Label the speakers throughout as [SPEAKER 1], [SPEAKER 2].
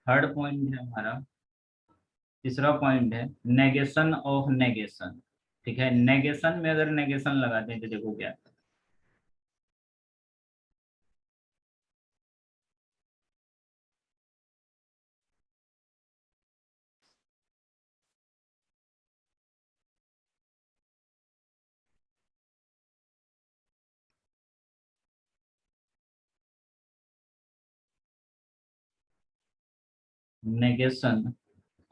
[SPEAKER 1] Third point है हमारा, तीसरा पॉइंट है नेगेशन ऑफ नेगेशन। ठीक है, नेगेशन में अगर नेगेशन लगाते हैं तो देखो क्या, नेगेशन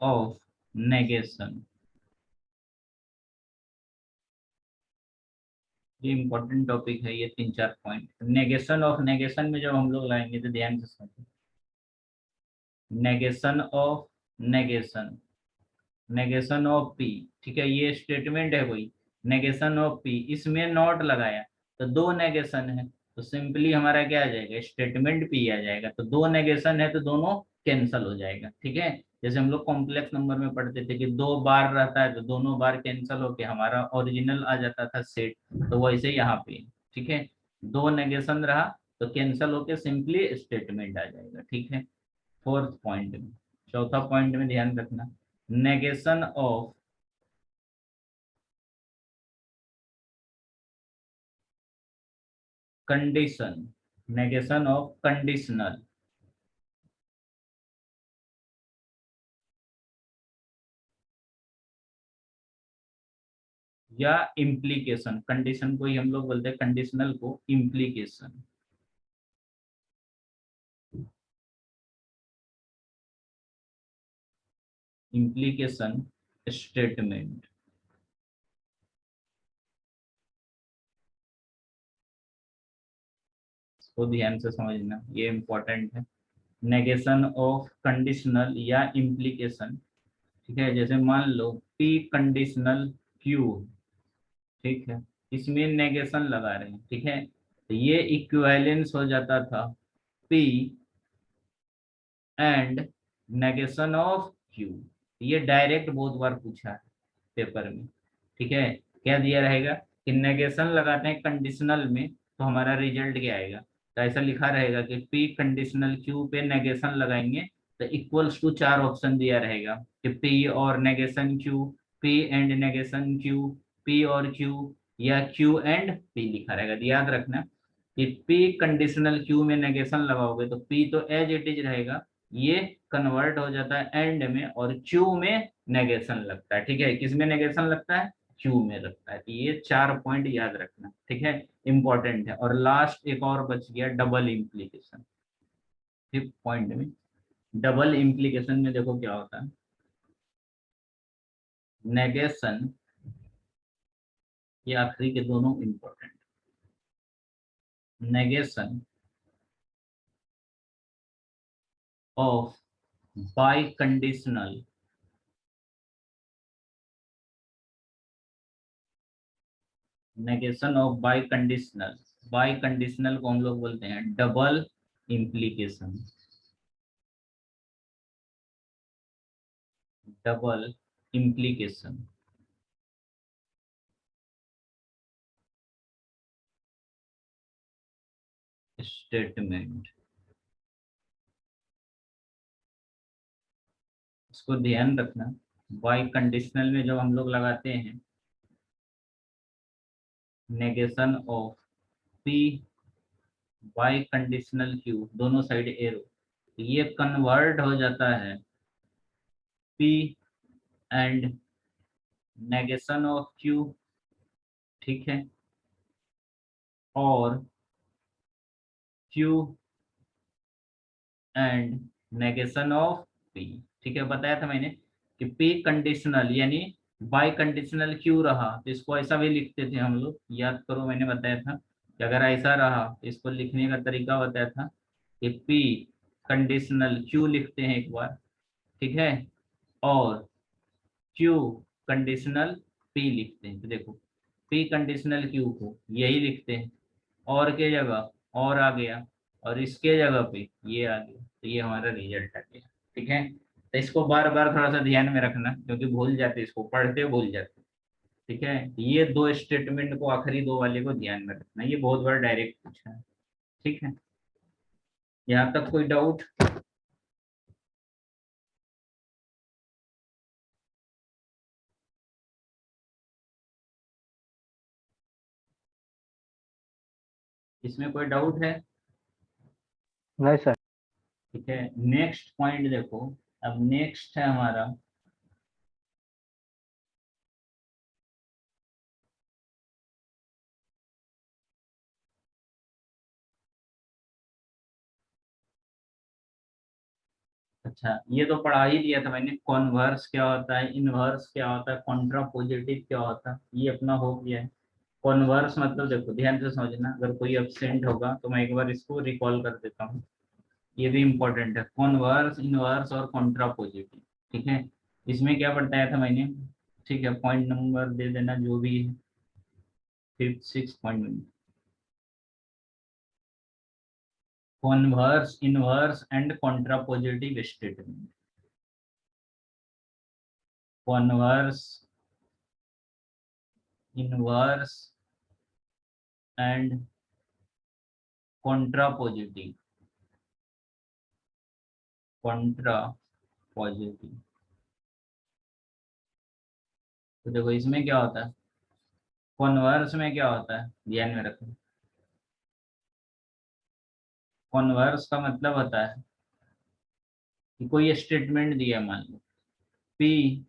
[SPEAKER 1] ऑफ नेगेशन, ये इंपॉर्टेंट टॉपिक है। ये तीन चार पॉइंट नेगेशन ऑफ नेगेशन में जब हम लोग लाएंगे तो ध्यान से समझें। Negation of negation, negation of P. ठीक है, ये स्टेटमेंट है कोई, नेगेशन ऑफ पी, इसमें नॉट लगाया तो दो नेगेशन है, तो सिंपली हमारा क्या आ जाएगा, स्टेटमेंट पी आ जाएगा। तो दो नेगेशन है तो दोनों कैंसल हो जाएगा। ठीक है, जैसे हम लोग कॉम्प्लेक्स नंबर में पढ़ते थे कि दो बार रहता है तो दोनों बार कैंसल होके हमारा ओरिजिनल आ जाता था सेट, तो वैसे यहाँ पे। ठीक है, दो नेगेशन रहा तो कैंसल होके सिंपली स्टेटमेंट आ जाएगा। ठीक है, फोर्थ पॉइंट में, चौथा पॉइंट में ध्यान रखना, negation of condition, negation of conditional या इम्प्लीकेशन। कंडीशन को ही हम लोग बोलते हैं, कंडीशनल को इम्प्लीकेशन। इम्प्लीकेशन स्टेटमेंट, को ध्यान से समझना, ये इंपॉर्टेंट है। नेगेशन ऑफ कंडीशनल या इम्प्लीकेशन। ठीक है, जैसे मान लो पी कंडीशनल क्यू। ठीक है, इसमें नेगेशन लगा रहे हैं। ठीक है, तो ये इक्विवेलेंस हो जाता था P and negation of Q. ये डायरेक्ट बहुत बार पूछा है पेपर में। ठीक है, क्या दिया रहेगा कि नेगेशन लगाते हैं कंडीशनल में तो हमारा रिजल्ट क्या आएगा, तो ऐसा लिखा रहेगा कि पी कंडीशनल क्यू पे नेगेशन लगाएंगे तो इक्वल्स टू चार ऑप्शन दिया रहेगा कि पी और negation Q, P and negation Q, P और क्यू, या क्यू एंड पी लिखा रहेगा। तो याद रखना कि पी कंडीशनल क्यू में नेगेशन लगाओगे तो पी तो एज इट इज रहेगा, ये कन्वर्ट हो जाता है एंड में, और क्यू में नेगेशन लगता है। ठीक है, किस में नेगेशन लगता है, क्यू में लगता है। तो ये चार पॉइंट याद रखना। ठीक है, इंपॉर्टेंट है। और लास्ट एक और बच गया, डबल इम्प्लीकेशन। फिफ्थ पॉइंट में, डबल इम्प्लीकेशन में देखो क्या होता है, नेगेशन, ये आखिरी के दोनों important, negation of by conditional, negation of by conditional, by conditional को हम लोग बोलते हैं double implication. Double implication statement, इसको ध्यान रखना। बाई कंडीशनल में जब हम लोग लगाते हैं negation of P by conditional Q, दोनों साइड एरो, ये कन्वर्ट हो जाता है P and negation of Q. ठीक है, और Q and negation of P. ठीक है, बताया था मैंने कि पी कंडीशनल यानी बाई कंडीशनल क्यू रहा तो इसको ऐसा भी लिखते थे हम लोग, याद करो मैंने बताया था कि अगर ऐसा रहा तो इसको लिखने का तरीका बताया था कि पी कंडीशनल क्यू लिखते हैं एक बार। ठीक है, और क्यू कंडीशनल पी लिखते हैं। तो देखो पी कंडीशनल क्यू को यही लिखते हैं, और के जगह और आ गया, और इसके जगह पे ये आ गया, तो ये हमारा रिजल्ट आ गया। ठीक है, तो इसको बार बार थोड़ा सा ध्यान में रखना क्योंकि भूल जाते, इसको पढ़ते भूल जाते। ठीक है, ये दो स्टेटमेंट को, आखिरी दो वाले को ध्यान में रखना, ये बहुत बार डायरेक्ट पूछा है। ठीक है, यहाँ तक कोई डाउट? इसमें कोई डाउट है?
[SPEAKER 2] नहीं सर।
[SPEAKER 1] ठीक है, नेक्स्ट पॉइंट देखो। अब नेक्स्ट है हमारा अच्छा, ये तो पढ़ा ही दिया था मैंने, कॉन्वर्स क्या होता है, इनवर्स क्या होता है, कॉन्ट्रापोजिटिव क्या होता है, ये अपना हो गया है। कॉन्वर्स मतलब देखो ध्यान से समझना, अगर कोई एब्सेंट होगा तो मैं एक बार इसको रिकॉल कर देता हूँ, ये भी इम्पोर्टेंट है, कॉन्वर्स, इनवर्स और कॉन्ट्रापोजिटिव। ठीक है, इसमें क्या बताया था मैंने? ठीक है, पॉइंट नंबर दे देना जो भी है, 5th 6th point. Converse, inverse and contrapositive statement. Converse, inverse and contrapositive. Contrapositive, तो देखो इसमें क्या होता है, कॉन्वर्स में क्या होता है, ध्यान में रखो। कॉन्वर्स का मतलब होता है कि कोई स्टेटमेंट दिया, मान लो पी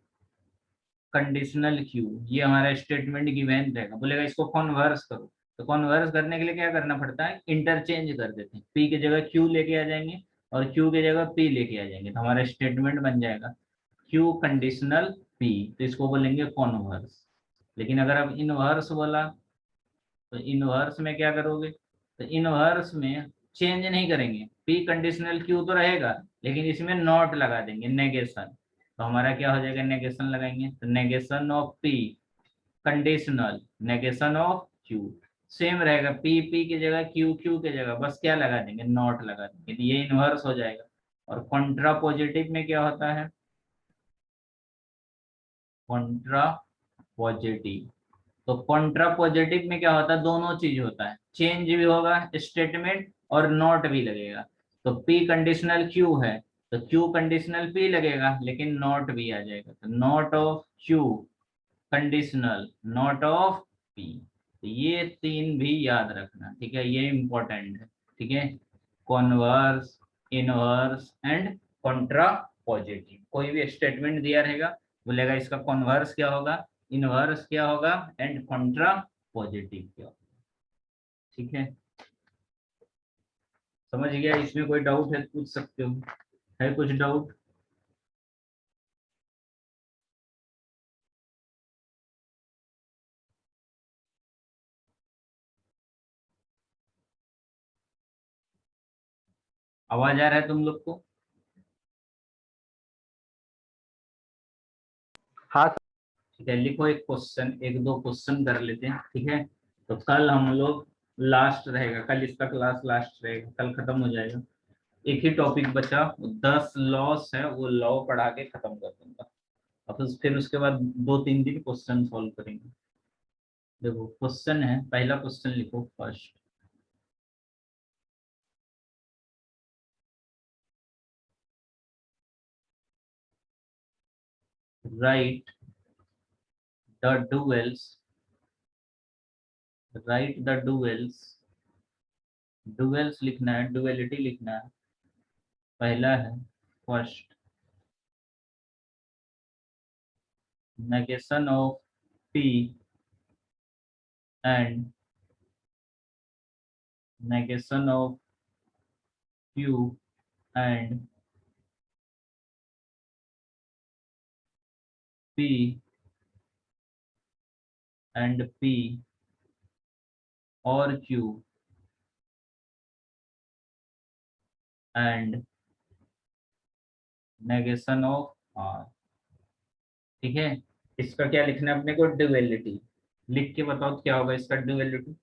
[SPEAKER 1] कंडीशनल क्यू, ये हमारा स्टेटमेंट गिवन रहेगा, बोलेगा इसको कॉन्वर्स करो। तो कॉन्वर्स करने के लिए क्या करना पड़ता है, इंटरचेंज कर देते हैं, पी की जगह क्यू लेके आ जाएंगे और क्यू की जगह पी लेके आ जाएंगे, तो हमारा स्टेटमेंट बन जाएगा क्यू कंडीशनल पी, तो इसको बोलेंगे कॉन्वर्स। लेकिन अगर अब इनवर्स बोला, तो इनवर्स में क्या करोगे, तो इनवर्स में चेंज नहीं करेंगे, पी कंडीशनल क्यू तो रहेगा, लेकिन इसमें नॉट लगा देंगे, नेगेशन। तो हमारा क्या हो जाएगा, नेगेशन लगाएंगे, तो negation of P conditional, negation of Q. Same रहेगा, पी पी की जगह, क्यू क्यू की जगह, बस क्या लगा देंगे, नॉट लगा देंगे, तो ये इनवर्स हो जाएगा। और कॉन्ट्रा पॉजिटिव में क्या होता है, कॉन्ट्रा पॉजिटिव, तो कॉन्ट्रा पॉजिटिव में क्या होता है, दोनों चीज होता है, चेंज भी होगा स्टेटमेंट और नॉट भी लगेगा। तो पी कंडीशनल क्यू है, तो क्यू कंडीशनल पी लगेगा, लेकिन नॉट भी आ जाएगा, तो not of Q conditional not of P. तो ये तीन भी याद रखना, ठीक है, ये इंपॉर्टेंट है। ठीक है, converse, inverse and Contra positive, कोई भी स्टेटमेंट दिया रहेगा, बोलेगा इसका कॉन्वर्स क्या होगा, इनवर्स क्या होगा एंड कॉन्ट्रा पॉजिटिव क्या होगा। ठीक है, समझ गया? इसमें कोई डाउट है तो पूछ सकते हो, है कुछ डाउट? आवाज आ रहा है तुम लोग को?
[SPEAKER 2] हाँ
[SPEAKER 1] ठीक है, लिखो एक क्वेश्चन, एक दो क्वेश्चन कर लेते हैं, ठीक है। तो कल हम लोग लास्ट रहेगा, कल इसका क्लास लास्ट रहेगा, कल खत्म हो जाएगा। एक ही टॉपिक बचा, 10 लॉस है, वो लॉ पढ़ा के खत्म कर दूंगा। अब फिर उसके बाद 2-3 दिन क्वेश्चन सॉल्व करेंगे। देखो क्वेश्चन है, पहला क्वेश्चन लिखो first. Write the duals, write the duals, duals लिखना है, डुएलिटी लिखना है। पहला है first, negation of P and negation of Q and P and P or Q and negation of R। ठीक है, इसका क्या लिखना है अपने को, ड्यूएलिटी। लिख के बताओ क्या होगा इसका ड्यूएलिटी।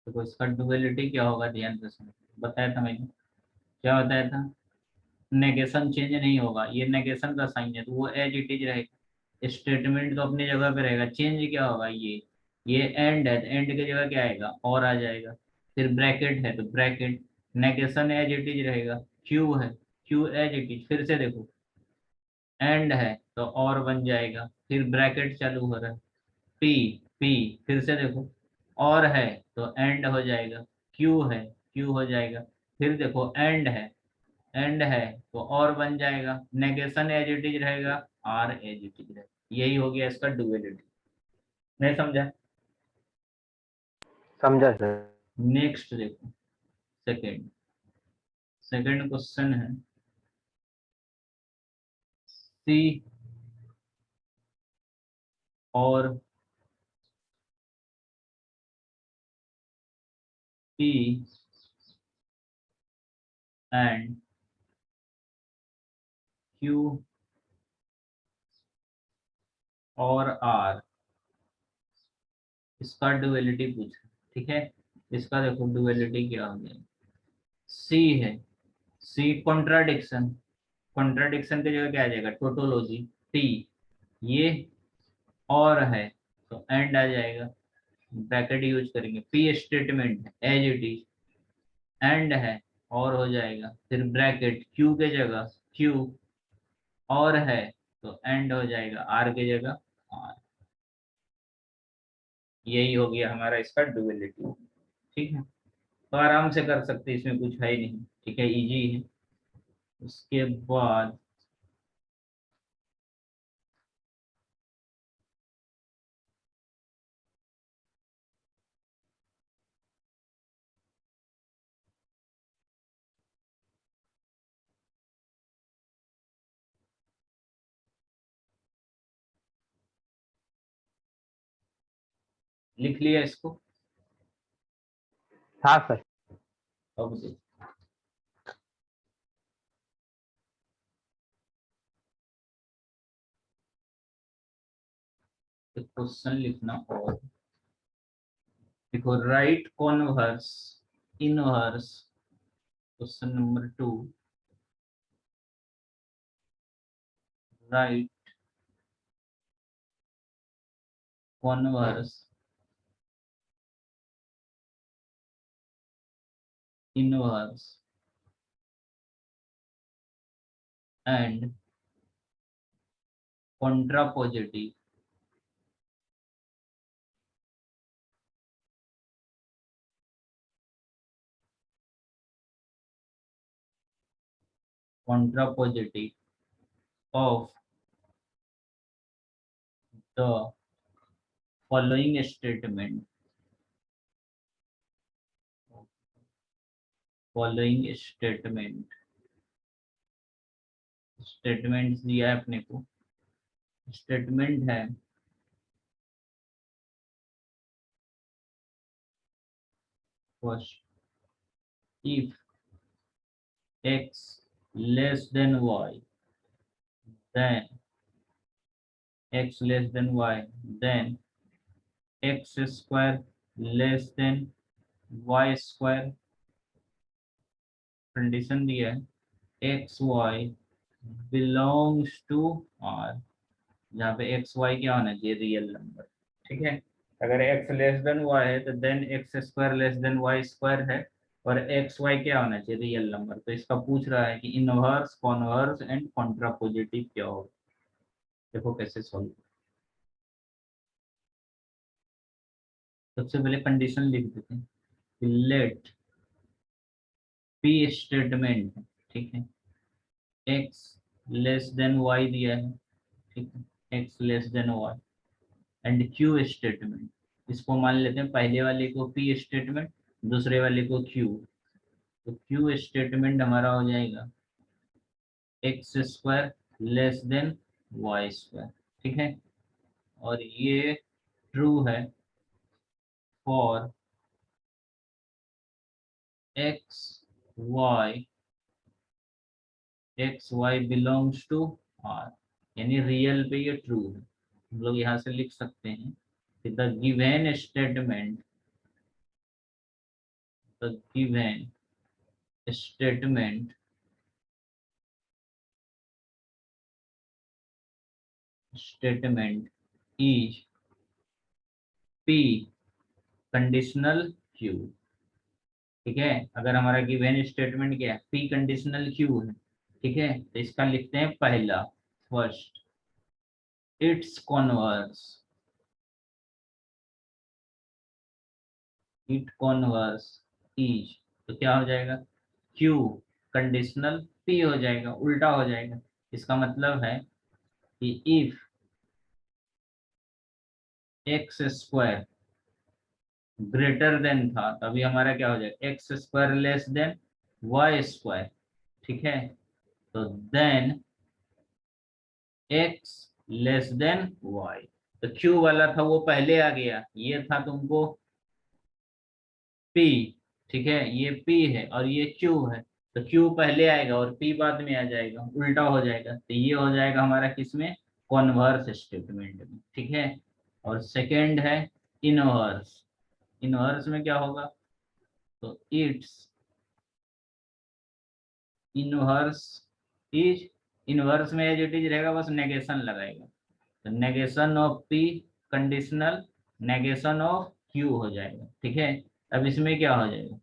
[SPEAKER 1] तो इसका ड्यूएलिटी क्या होगा, ध्यान से सुनो, बताया था मैंने, क्या बताया था, नेगेशन चेंज नहीं होगा, ये नेगेशन का साइन है तो वो एज इट इज रहेगा, स्टेटमेंट तो अपनी जगह पे रहेगा, चेंज क्या होगा, ये एंड है, एंड की जगह क्या आएगा, और आ जाएगा। फिर ब्रैकेट है तो bracket, negation as it is रहेगा, क्यू है, क्यू एज इट इज। फिर से देखो, एंड है तो और बन जाएगा, फिर ब्रैकेट चालू हो रहा है, पी, पी, फिर से देखो, और है तो एंड हो जाएगा, क्यू है, क्यू हो जाएगा। फिर देखो एंड है, एंड है तो और बन जाएगा, नेगेशन एज इट इज रहेगा, आर एज इट इज रहेगा। यही हो गया इसका डुअलिटी। नहीं समझा?
[SPEAKER 2] समझा सर।
[SPEAKER 1] नेक्स्ट देखो, सेकंड, सेकंड क्वेश्चन है, सी और पी एंड क्यू और आर, इसका डुअलिटी पूछा। ठीक है, इसका देखो डुअलिटी क्या हो गया। सी है, सी कॉन्ट्राडिक्शन, कॉन्ट्राडिक्शन की जगह क्या आ जाएगा, टोटोलॉजी। टी, ये और है तो एंड आ जाएगा, ब्रैकेट यूज करेंगे। पी स्टेटमेंट है एज इट इज, एंड है और हो जाएगा, फिर ब्रैकेट, क्यू के जगह क्यू, और है तो एंड हो जाएगा, आर की जगह आर। यही हो गया हमारा इसका डुअलिटी। ठीक है, तो आराम से कर सकते हैं, इसमें कुछ है ही नहीं। ठीक है, इजी है। उसके बाद लिख लिया इसको,
[SPEAKER 2] हाँ सर।
[SPEAKER 1] अब देखो, क्वेश्चन लिखना और देखो, right converse inverse, question number 2, right converse inverse and contrapositive contrapositive of the following statement, following statement, statement दिया है अपने को। स्टेटमेंट है first, if x less than y, then x less than y, then x square less than y square। Condition दिया है x y belongs to R, जहाँ पे x Y क्या होना चाहिए, रियल नंबर। ठीक है, अगर एक्स लेस देन वाई है तो then x square less than y square है, और एक्स वाई क्या होना चाहिए, रियल नंबर। तो इसका पूछ रहा है कि इनवर्स कॉन्वर्स एंड कॉन्ट्रापोजिटिव क्या हो। देखो कैसे सॉल्व। सबसे पहले कंडीशन लिख देते हैं, लेट पी स्टेटमेंट, ठीक है, एक्स लेस देन वाई दिया है, ठीक है, x less than y and q statement, इसको मान लेते हैं पहले वाले को पी स्टेटमेंट, दूसरे वाले को क्यू। तो क्यू स्टेटमेंट हमारा हो जाएगा x square less than y square. ठीक है, और ये ट्रू है for x y, x y belongs to R, यानी रियल पे ये ट्रू है। हम लोग यहाँ से लिख सकते हैं कि the given statement, the given statement statement is P conditional Q. ठीक है, अगर हमारा गिवन स्टेटमेंट क्या है, पी कंडीशनल क्यू है। ठीक है, तो इसका लिखते हैं पहला, first, its converse, it converse is, तो क्या हो जाएगा, क्यू कंडीशनल पी हो जाएगा, उल्टा हो जाएगा। इसका मतलब है कि if x square greater than था, तभी हमारा क्या हो जाएगा, x square less than y square. ठीक है, तो then x less than y, तो क्यू वाला था वो पहले आ गया, ये था तुमको पी। ठीक है, ये पी है और ये क्यू है, तो क्यू पहले आएगा और पी बाद में आ जाएगा, उल्टा हो जाएगा। तो ये हो जाएगा हमारा किसमें, कॉन्वर्स स्टेटमेंट में। ठीक है, और सेकंड है इनवर्स। इनवर्स में क्या होगा, तो इट्स इनवर्स इज, इनवर्स में एज इट इज रहेगा, बस नेगेशन लगाएगा, तो negation of P conditional negation of Q हो जाएगा। ठीक है, अब इसमें क्या हो जाएगा,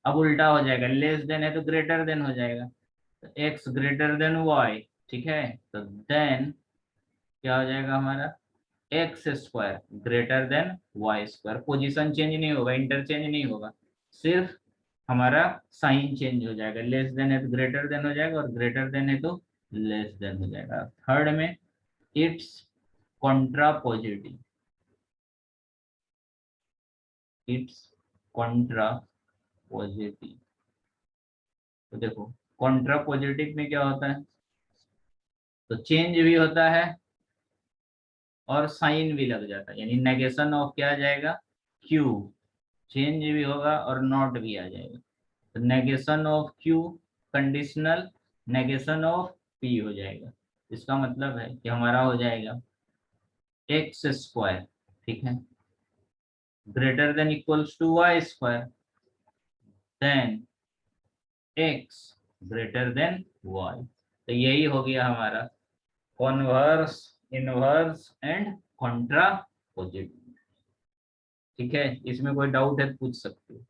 [SPEAKER 1] अब उल्टा हो जाएगा, लेस देन है तो ग्रेटर देन हो जाएगा, तो एक्स ग्रेटर देन वाई। ठीक है, तो देन क्या हो जाएगा हमारा, x square greater than y square. Position change नहीं होगा, इंटरचेंज नहीं होगा, सिर्फ हमारा साइन चेंज हो जाएगा, लेस देन है तो ग्रेटर देन हो जाएगा और ग्रेटर देन है तो लेस देन हो जाएगा। थर्ड में it's Contra positive, it's Contra positive, तो देखो कॉन्ट्रा पॉजिटिव में क्या होता है, तो चेंज भी होता है और साइन भी लग जाता है, यानी नेगेशन ऑफ क्या आ जाएगा, क्यू, चेंज भी होगा और नॉट भी आ जाएगा, तो negation of Q conditional negation of P हो जाएगा। इसका मतलब है कि हमारा हो जाएगा एक्स स्क्वायर, ठीक है, greater than equals to y square, then x greater than y. तो यही हो गया हमारा converse, inverse and contrapositive. ठीक है, इसमें कोई डाउट है तो पूछ सकते हो।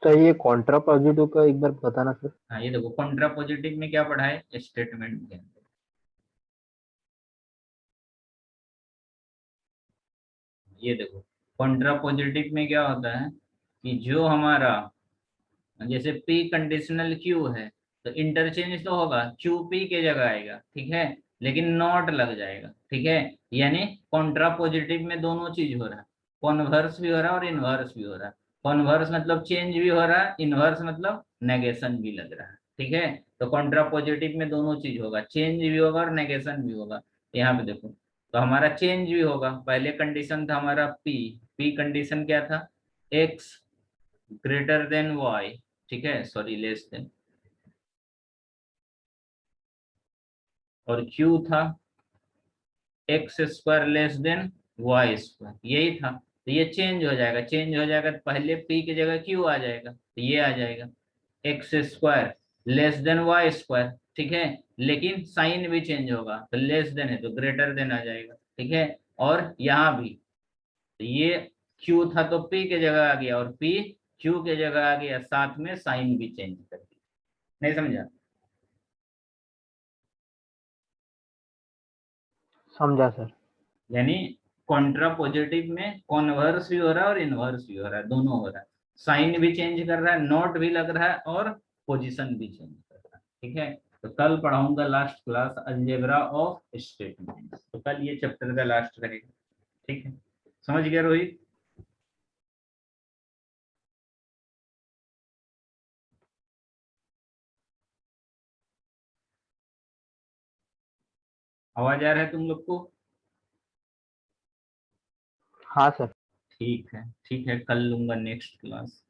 [SPEAKER 2] तो ये कॉन्ट्रा पॉजिटिव का एक बार बताना सर।
[SPEAKER 1] हाँ, ये देखो कॉन्ट्रा पॉजिटिव में क्या पढ़ा है स्टेटमेंट के अंदर, ये देखो कॉन्ट्रा पॉजिटिव में क्या होता है कि जो हमारा, जैसे P कंडीशनल Q है, तो इंटरचेंज तो होगा, क्यू पी के जगह आएगा, ठीक है, लेकिन नॉट लग जाएगा। ठीक है, यानी कॉन्ट्रा पॉजिटिव में दोनों चीज हो रहा है, कॉन्वर्स भी हो रहा है और इनवर्स भी हो रहा है। कॉन्वर्स मतलब चेंज भी हो रहा है, इनवर्स मतलब नेगेशन भी लग रहा है। ठीक है, तो कॉन्ट्रा पॉजिटिव में दोनों चीज होगा, चेंज भी होगा और नेगेशन भी होगा। यहाँ पे देखो, तो हमारा चेंज भी होगा, पहले कंडीशन था हमारा पी कंडीशन क्या था, एक्स ग्रेटर देन वाई, ठीक है, सॉरी लेस देन, और क्यू था x square less than y square, यही था। तो ये चेंज हो जाएगा, चेंज हो जाएगा तो पहले पी की जगह क्यू आ जाएगा, तो ये आ जाएगा x square less than y square. ठीक है, लेकिन साइन भी चेंज होगा, तो लेस देन है तो ग्रेटर देन आ जाएगा। ठीक है, और यहाँ भी, तो ये क्यू था तो पी के जगह आ गया और पी क्यू के जगह आ गया, साथ में साइन भी चेंज कर दिया। नहीं समझा,
[SPEAKER 2] समझा सर।
[SPEAKER 1] यानी कॉन्ट्रा पॉजिटिव में कॉन्वर्स भी हो रहा है और इनवर्स भी हो रहा है, दोनों हो रहा है, साइन भी चेंज कर रहा है, नोट भी लग रहा है और पोजीशन भी चेंज कर रहा है। ठीक है, तो कल पढ़ाऊंगा last class algebra of statement, तो कल ये चैप्टर का लास्ट रहेगा। ठीक है, समझ गया रोहित? आवाज आ रहा है तुम लोग को?
[SPEAKER 2] हाँ सर।
[SPEAKER 1] ठीक है, ठीक है, कल लूंगा नेक्स्ट क्लास।